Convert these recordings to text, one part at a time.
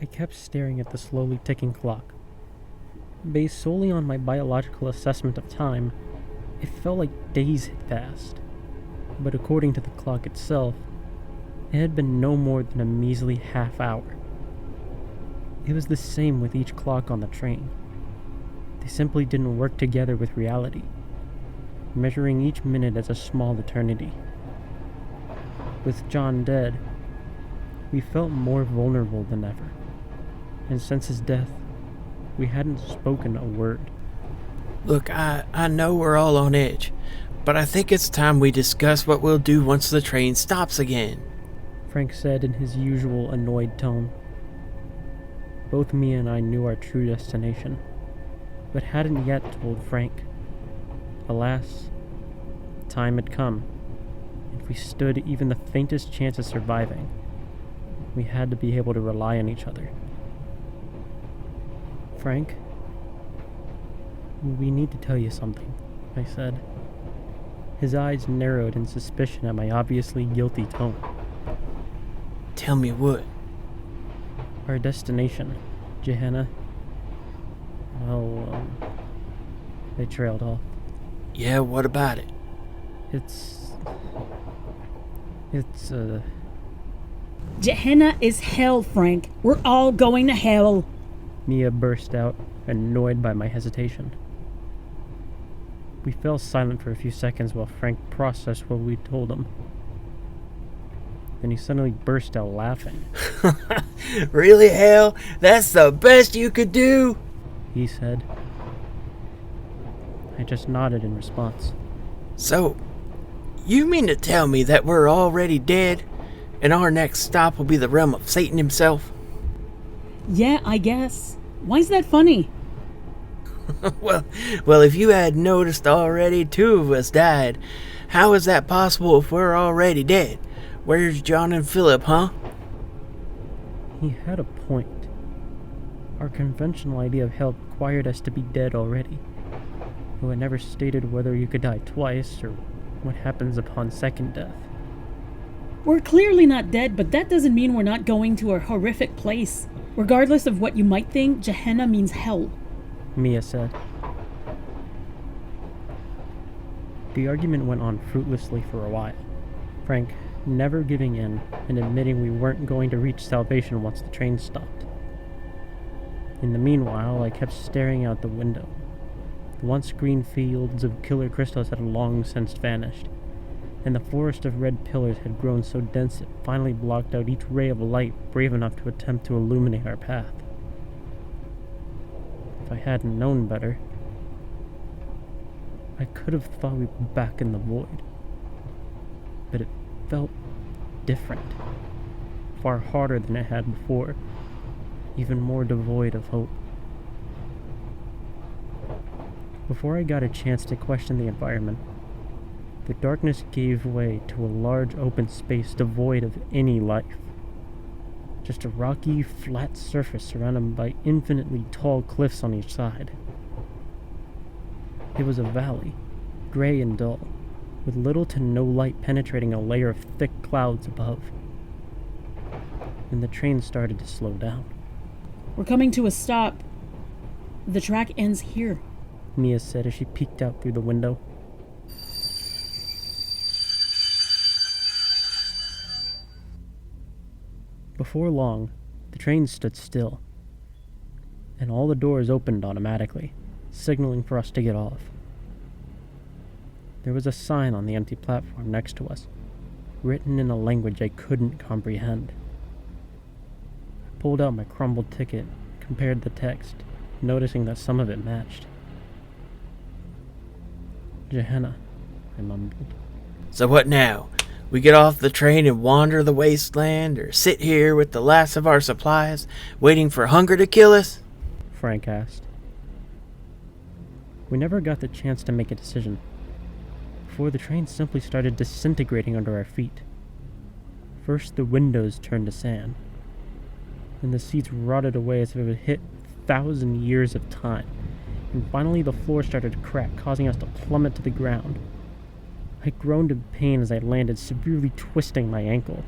I kept staring at the slowly ticking clock. Based solely on my biological assessment of time, it felt like days had passed. But according to the clock itself, it had been no more than a measly half hour. It was the same with each clock on the train. They simply didn't work together with reality, measuring each minute as a small eternity. With John dead, we felt more vulnerable than ever, and since his death, we hadn't spoken a word. Look, I know we're all on edge, but I think it's time we discuss what we'll do once the train stops again, Frank said in his usual annoyed tone. Both Mia and I knew our true destination, but hadn't yet told Frank. Alas, time had come. If we stood even the faintest chance of surviving, we had to be able to rely on each other. Frank, we need to tell you something, I said. His eyes narrowed in suspicion at my obviously guilty tone. Tell me what? Our destination, Gehenna. Well, they trailed off. Yeah, what about it? It's, Gehenna is hell, Frank. We're all going to hell. Mia burst out, annoyed by my hesitation. We fell silent for a few seconds while Frank processed what we told him. Then he suddenly burst out laughing. Really, Hal? That's the best you could do? He said. I just nodded in response. So, you mean to tell me that we're already dead, and our next stop will be the realm of Satan himself? Yeah, I guess. Why's that funny? Well, if you had noticed already 2 of us died, how is that possible if we're already dead? Where's John and Phillip, huh? He had a point. Our conventional idea of hell required us to be dead already, though it never stated whether you could die twice or what happens upon second death. We're clearly not dead, but that doesn't mean we're not going to a horrific place. Regardless of what you might think, Gehenna means hell, Mia said. The argument went on fruitlessly for a while, Frank never giving in and admitting we weren't going to reach salvation once the train stopped. In the meanwhile, I kept staring out the window. The once green fields of killer crystals had long since vanished, and the forest of red pillars had grown so dense it finally blocked out each ray of light brave enough to attempt to illuminate our path. If I hadn't known better, I could have thought we were back in the void. But it felt different, far harder than it had before, even more devoid of hope. Before I got a chance to question the environment, the darkness gave way to a large open space devoid of any life. Just a rocky, flat surface surrounded by infinitely tall cliffs on each side. It was a valley, gray and dull, with little to no light penetrating a layer of thick clouds above. And the train started to slow down. We're coming to a stop. The track ends here, Mia said as she peeked out through the window. Before long, the train stood still, and all the doors opened automatically, signaling for us to get off. There was a sign on the empty platform next to us, written in a language I couldn't comprehend. I pulled out my crumbled ticket, compared the text, noticing that some of it matched. Gehenna, I mumbled. So what now? We get off the train and wander the wasteland, or sit here with the last of our supplies, waiting for hunger to kill us? Frank asked. We never got the chance to make a decision, before the train simply started disintegrating under our feet. First the windows turned to sand, then the seats rotted away as if it had hit 1,000 years of time, and finally the floor started to crack, causing us to plummet to the ground. I groaned in pain as I landed, severely twisting my ankle,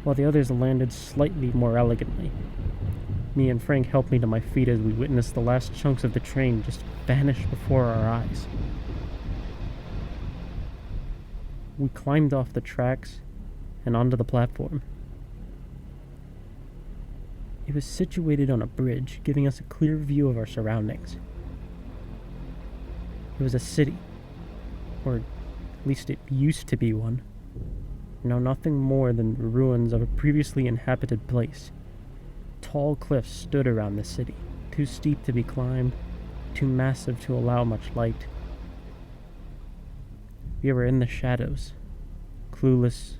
while the others landed slightly more elegantly. Me and Frank helped me to my feet as we witnessed the last chunks of the train just vanish before our eyes. We climbed off the tracks and onto the platform. It was situated on a bridge, giving us a clear view of our surroundings. It was a city, or at least it used to be one. Now nothing more than the ruins of a previously inhabited place. Tall cliffs stood around the city, too steep to be climbed, too massive to allow much light. We were in the shadows, clueless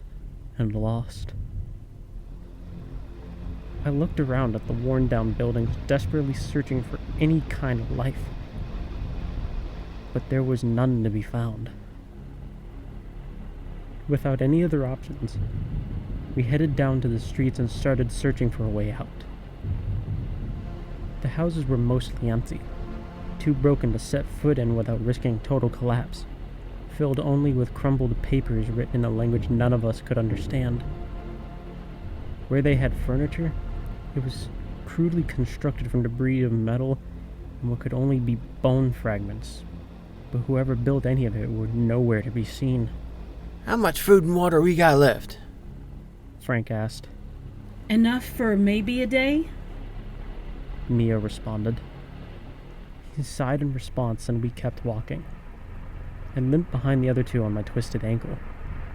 and lost. I looked around at the worn-down buildings, desperately searching for any kind of life. But there was none to be found. Without any other options, we headed down to the streets and started searching for a way out. The houses were mostly empty, too broken to set foot in without risking total collapse, filled only with crumbled papers written in a language none of us could understand. Where they had furniture, it was crudely constructed from debris of metal and what could only be bone fragments, but whoever built any of it were nowhere to be seen. How much food and water we got left? Frank asked. Enough for maybe a day? Mia responded. He sighed in response and we kept walking. I limped behind the other two on my twisted ankle,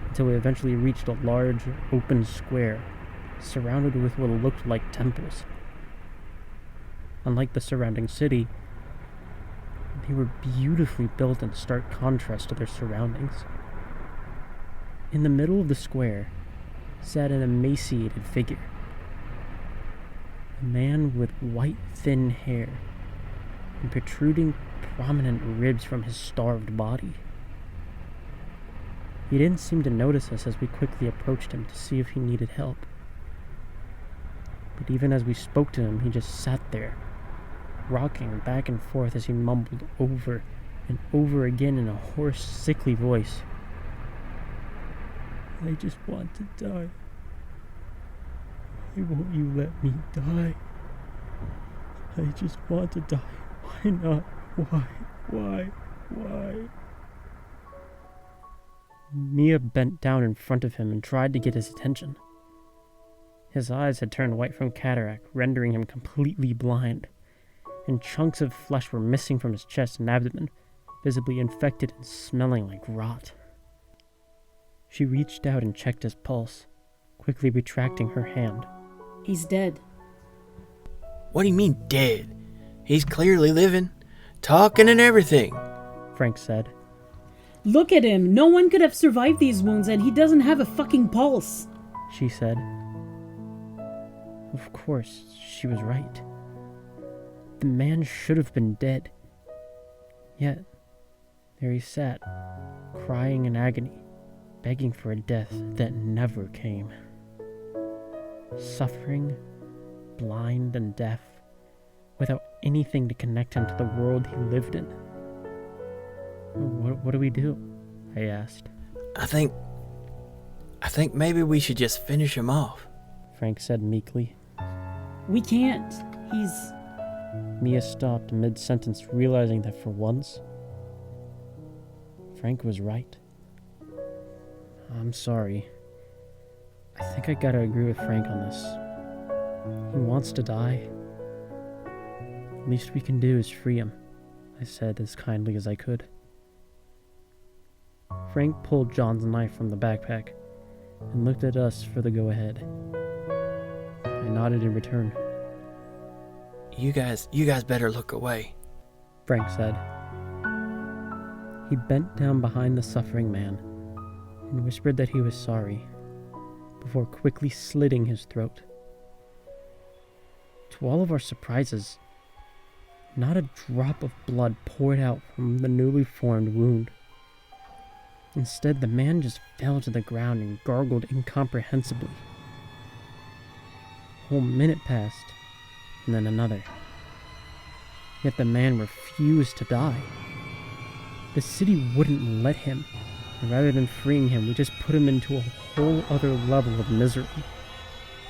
until we eventually reached a large, open square, surrounded with what looked like temples. Unlike the surrounding city, they were beautifully built in stark contrast to their surroundings. In the middle of the square sat an emaciated figure. A man with white, thin hair and protruding, prominent ribs from his starved body. He didn't seem to notice us as we quickly approached him to see if he needed help. But even as we spoke to him, he just sat there, rocking back and forth as he mumbled over and over again in a hoarse, sickly voice. I just want to die. Why won't you let me die? I just want to die. Why not? Why? Mia bent down in front of him and tried to get his attention. His eyes had turned white from cataract, rendering him completely blind, and chunks of flesh were missing from his chest and abdomen, visibly infected and smelling like rot. She reached out and checked his pulse, quickly retracting her hand. He's dead. What do you mean dead? He's clearly living, talking and everything, Frank said. Look at him. No one could have survived these wounds, and he doesn't have a fucking pulse, she said. Of course, she was right. The man should have been dead. Yet, there he sat, crying in agony, begging for a death that never came. Suffering, blind and deaf, without anything to connect him to the world he lived in. What do we do? I asked. I think maybe we should just finish him off, Frank said meekly. We can't. Mia stopped mid-sentence, realizing that for once, Frank was right. I'm sorry. I think I gotta agree with Frank on this. He wants to die. The least we can do is free him, I said as kindly as I could. Frank pulled John's knife from the backpack and looked at us for the go-ahead. I nodded in return. You guys better look away, Frank said. He bent down behind the suffering man and whispered that he was sorry, before quickly slitting his throat. To all of our surprises, not a drop of blood poured out from the newly formed wound. Instead, the man just fell to the ground and gargled incomprehensibly. A whole minute passed, and then another. Yet the man refused to die. The city wouldn't let him, and rather than freeing him, we just put him into a whole other level of misery,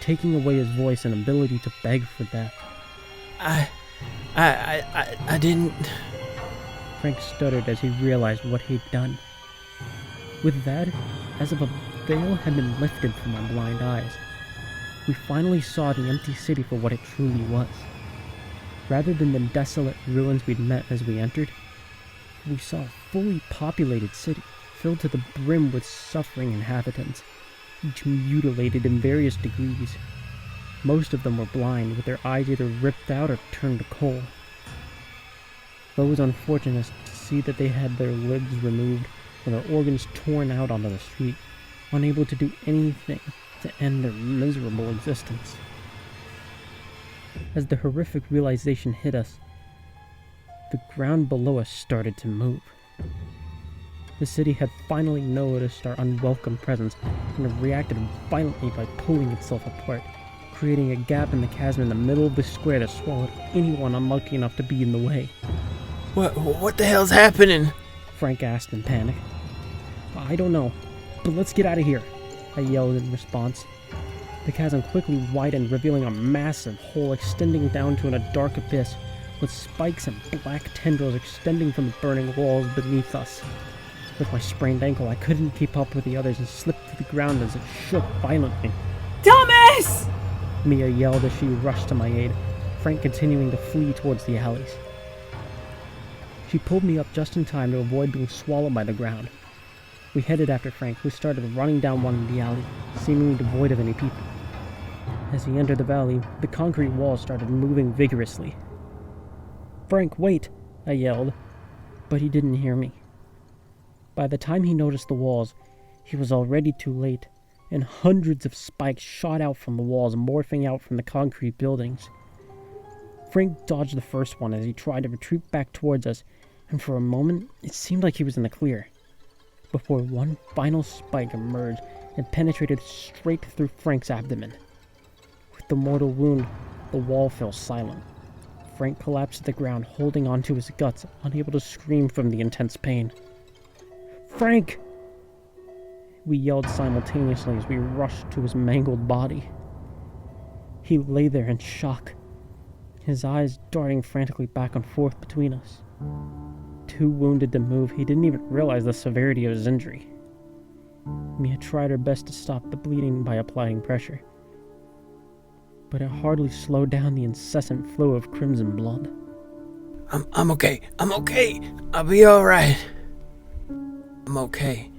taking away his voice and ability to beg for death. I didn't... Frank stuttered as he realized what he'd done. With that, as if a veil had been lifted from my blind eyes, we finally saw the empty city for what it truly was. Rather than the desolate ruins we'd met as we entered, we saw a fully populated city filled to the brim with suffering inhabitants, each mutilated in various degrees. Most of them were blind, with their eyes either ripped out or turned to coal. Though it was unfortunate to see that they had their limbs removed and their organs torn out onto the street, unable to do anything to end their miserable existence. As the horrific realization hit us, the ground below us started to move. The city had finally noticed our unwelcome presence and reacted violently by pulling itself apart, creating a gap in the chasm in the middle of the square that swallowed anyone unlucky enough to be in the way. What the hell's happening? Frank asked in panic. I don't know, but let's get out of here, I yelled in response. The chasm quickly widened, revealing a massive hole extending down to a dark abyss, with spikes and black tendrils extending from the burning walls beneath us. With my sprained ankle, I couldn't keep up with the others and slipped to the ground as it shook violently. Thomas! Mia yelled as she rushed to my aid, Frank continuing to flee towards the alleys. She pulled me up just in time to avoid being swallowed by the ground. We headed after Frank, who started running down one of the alley, seemingly devoid of any people. As he entered the valley, the concrete walls started moving vigorously. "Frank, wait!" I yelled, but he didn't hear me. By the time he noticed the walls, he was already too late, and hundreds of spikes shot out from the walls, morphing out from the concrete buildings. Frank dodged the first one as he tried to retreat back towards us, and for a moment, it seemed like he was in the clear, before one final spike emerged and penetrated straight through Frank's abdomen. With the mortal wound, the wall fell silent. Frank collapsed to the ground, holding onto his guts, unable to scream from the intense pain. "Frank!" We yelled simultaneously as we rushed to his mangled body. He lay there in shock, his eyes darting frantically back and forth between us. Too wounded to move, he didn't even realize the severity of his injury. Mia tried her best to stop the bleeding by applying pressure, but it hardly slowed down the incessant flow of crimson blood. I'm okay. I'll be alright. I'm okay.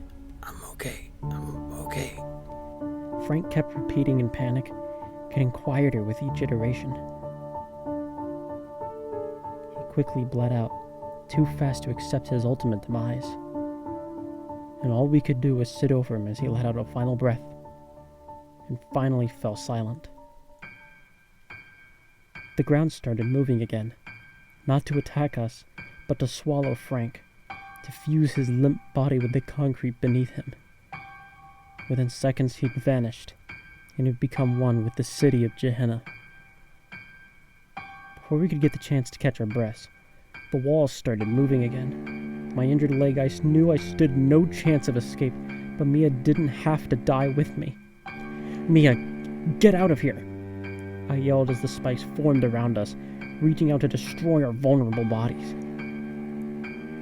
Frank kept repeating in panic, getting quieter with each iteration. He quickly bled out, too fast to accept his ultimate demise. And all we could do was sit over him as he let out a final breath, and finally fell silent. The ground started moving again, not to attack us, but to swallow Frank, to fuse his limp body with the concrete beneath him. Within seconds he'd vanished, and had become one with the city of Gehenna. Before we could get the chance to catch our breaths, the walls started moving again. My injured leg, I knew I stood no chance of escape, but Mia didn't have to die with me. "Mia, get out of here!" I yelled as the spikes formed around us, reaching out to destroy our vulnerable bodies.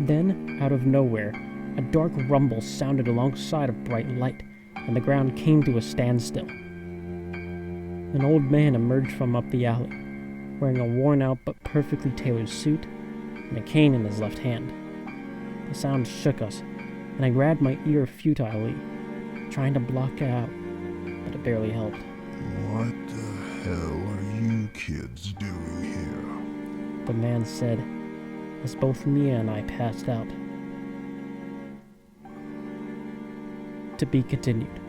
Then, out of nowhere, a dark rumble sounded alongside of bright light, and the ground came to a standstill. An old man emerged from up the alley, wearing a worn-out but perfectly tailored suit and a cane in his left hand. The sound shook us, and I grabbed my ear futilely, trying to block it out, but it barely helped. "What the hell are you kids doing here?" The man said, as both Mia and I passed out. To be continued.